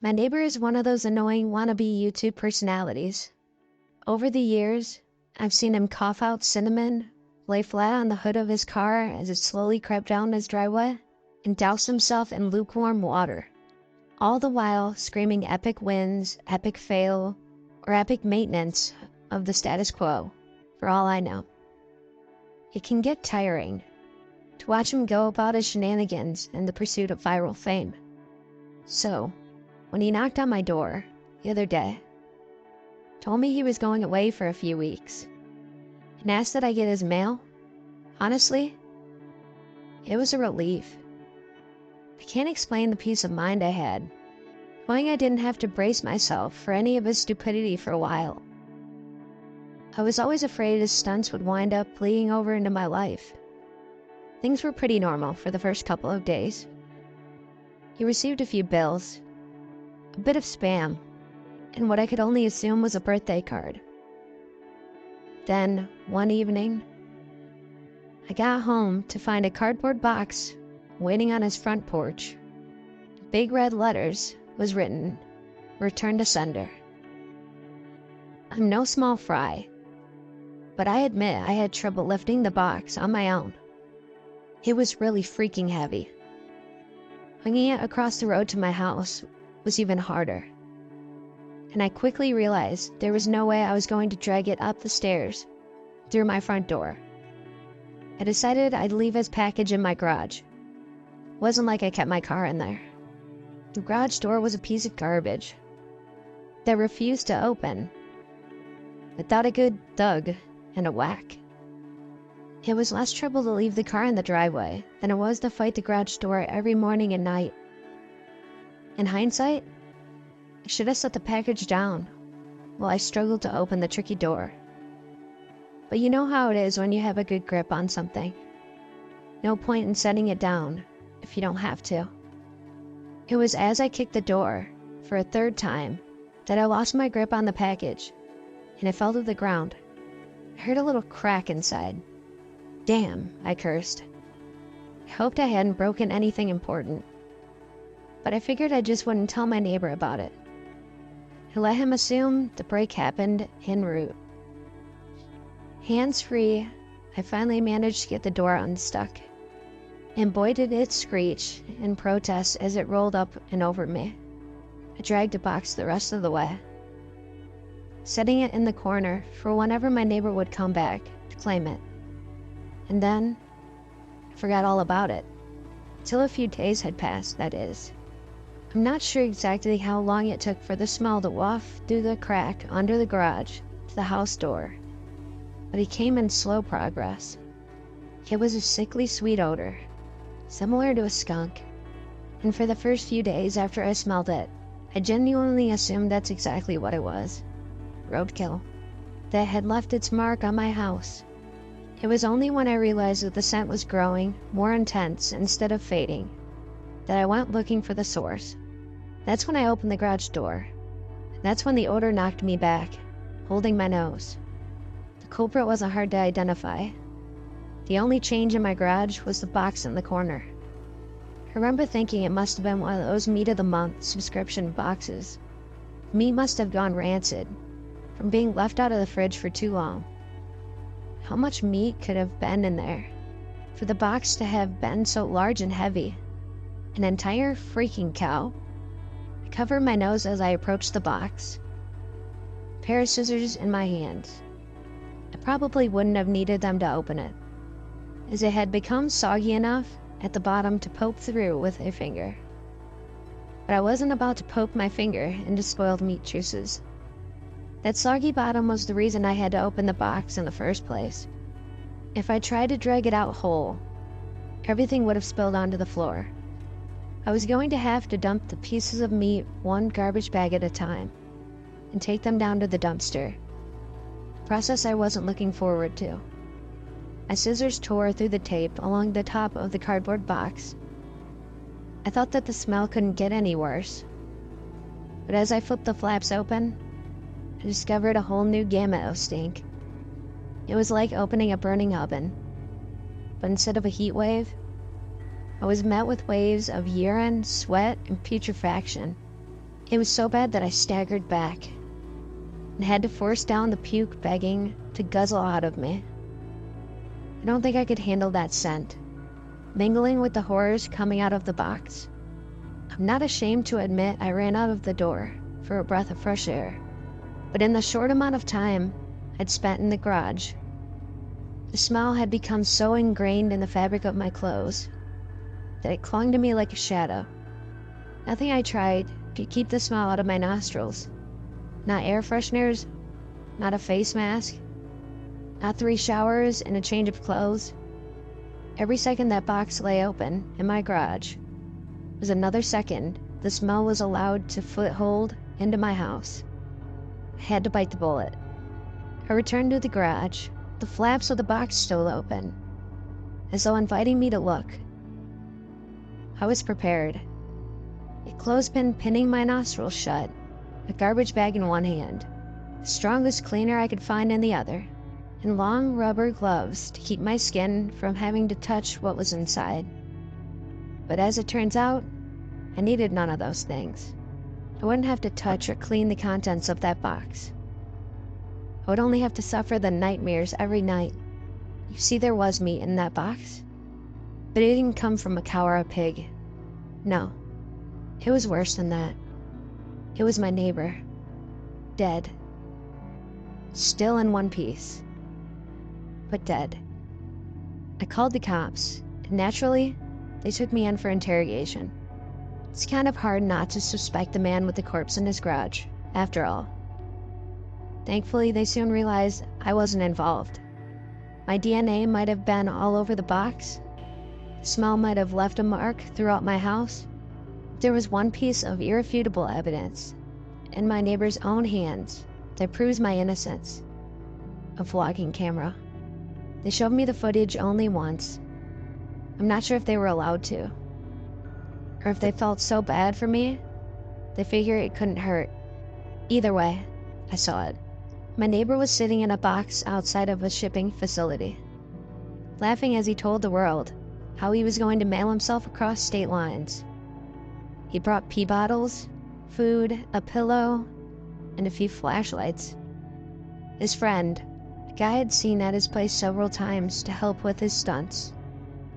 My neighbor is one of those annoying wannabe YouTube personalities. Over the years, I've seen him cough out cinnamon, lay flat on the hood of his car as it slowly crept down his driveway, and douse himself in lukewarm water, all the while screaming epic wins, epic fail, or epic maintenance of the status quo, for all I know. It can get tiring to watch him go about his shenanigans in the pursuit of viral fame. So, when he knocked on my door the other day, told me he was going away for a few weeks, and asked that I get his mail, honestly, it was a relief. I can't explain the peace of mind I had, knowing I didn't have to brace myself for any of his stupidity for a while. I was always afraid his stunts would wind up bleeding over into my life. Things were pretty normal for the first couple of days. He received a few bills, a bit of spam, and what I could only assume was a birthday card. Then, one evening, I got home to find a cardboard box waiting on his front porch. In big red letters was written, "Return to sender." I'm no small fry, but I admit I had trouble lifting the box on my own. It was really freaking heavy. Hanging it across the road to my house was even harder, and I quickly realized there was no way I was going to drag it up the stairs through my front door. I decided I'd leave his package in my garage. It wasn't like I kept my car in there. The garage door was a piece of garbage that refused to open without a good thug and a whack. It was less trouble to leave the car in the driveway than it was to fight the garage door every morning and night. In hindsight, I should have set the package down while I struggled to open the tricky door. But you know how it is when you have a good grip on something. No point in setting it down if you don't have to. It was as I kicked the door for a third time that I lost my grip on the package, and it fell to the ground. I heard a little crack inside. "Damn," I cursed. I hoped I hadn't broken anything important, but I figured I just wouldn't tell my neighbor about it. I let him assume the break happened en route. Hands-free, I finally managed to get the door unstuck, and boy did it screech in protest as it rolled up and over me. I dragged the box the rest of the way, setting it in the corner for whenever my neighbor would come back to claim it. And then, I forgot all about it. Till a few days had passed, that is. I'm not sure exactly how long it took for the smell to waft through the crack under the garage to the house door, but it came in slow progress. It was a sickly sweet odor, similar to a skunk, and for the first few days after I smelled it, I genuinely assumed that's exactly what it was. Roadkill. That had left its mark on my house. It was only when I realized that the scent was growing more intense instead of fading that I went looking for the source. That's when I opened the garage door. That's when the odor knocked me back, holding my nose. The culprit wasn't hard to identify. The only change in my garage was the box in the corner. I remember thinking it must have been one of those meat of the month subscription boxes. Meat must have gone rancid from being left out of the fridge for too long. How much meat could have been in there for the box to have been so large and heavy? An entire freaking cow. I covered my nose as I approached the box, a pair of scissors in my hands. I probably wouldn't have needed them to open it, as it had become soggy enough at the bottom to poke through with a finger. But I wasn't about to poke my finger into spoiled meat juices. That soggy bottom was the reason I had to open the box in the first place. If I tried to drag it out whole, everything would have spilled onto the floor. I was going to have to dump the pieces of meat one garbage bag at a time and take them down to the dumpster, a process I wasn't looking forward to. My scissors tore through the tape along the top of the cardboard box. I thought that the smell couldn't get any worse, but as I flipped the flaps open, I discovered a whole new gamut of stink. It was like opening a burning oven, but instead of a heat wave, I was met with waves of urine, sweat, and putrefaction. It was so bad that I staggered back and had to force down the puke begging to guzzle out of me. I don't think I could handle that scent, mingling with the horrors coming out of the box. I'm not ashamed to admit I ran out of the door for a breath of fresh air, but in the short amount of time I'd spent in the garage, the smell had become so ingrained in the fabric of my clothes that it clung to me like a shadow. Nothing I tried could keep the smell out of my nostrils. Not air fresheners, not a face mask, not 3 showers and a change of clothes. Every second that box lay open in my garage was another second the smell was allowed to foothold into my house. I had to bite the bullet. I returned to the garage, the flaps of the box still open, as though inviting me to look. I was prepared. A clothespin pinning my nostrils shut, a garbage bag in one hand, the strongest cleaner I could find in the other, and long rubber gloves to keep my skin from having to touch what was inside. But as it turns out, I needed none of those things. I wouldn't have to touch or clean the contents of that box. I would only have to suffer the nightmares every night. You see, there was meat in that box, but it didn't come from a cow or a pig. No, it was worse than that. It was my neighbor, dead. Still in one piece, but dead. I called the cops, and naturally, they took me in for interrogation. It's kind of hard not to suspect the man with the corpse in his garage, after all. Thankfully, they soon realized I wasn't involved. My DNA might have been all over the box. The smell might have left a mark throughout my house. There was one piece of irrefutable evidence in my neighbor's own hands that proves my innocence: a vlogging camera. They showed me the footage only once. I'm not sure if they were allowed to, or if they felt so bad for me, they figured it couldn't hurt. Either way, I saw it. My neighbor was sitting in a box outside of a shipping facility, laughing as he told the world how he was going to mail himself across state lines. He brought pee bottles, food, a pillow, and a few flashlights. His friend, a guy I'd seen at his place several times to help with his stunts,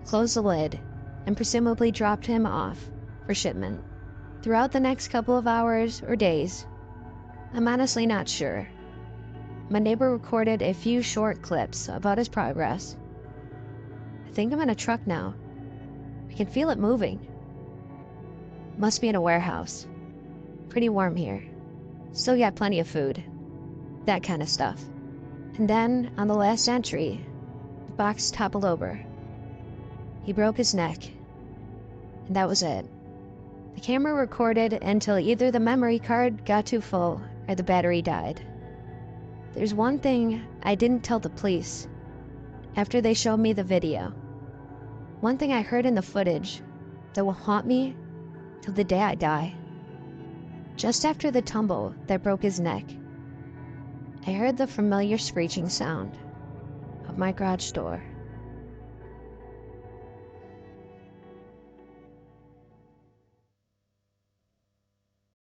closed the lid and presumably dropped him off for shipment. Throughout the next couple of hours or days, I'm honestly not sure, my neighbor recorded a few short clips about his progress. I think I'm in a truck now. I can feel it moving. Must be in a warehouse. Pretty warm here. Still got plenty of food. That kind of stuff. And then, on the last entry, the box toppled over. He broke his neck. And that was it. The camera recorded until either the memory card got too full or the battery died. There's one thing I didn't tell the police after they showed me the video. One thing I heard in the footage that will haunt me till the day I die. Just after the tumble that broke his neck, I heard the familiar screeching sound of my garage door.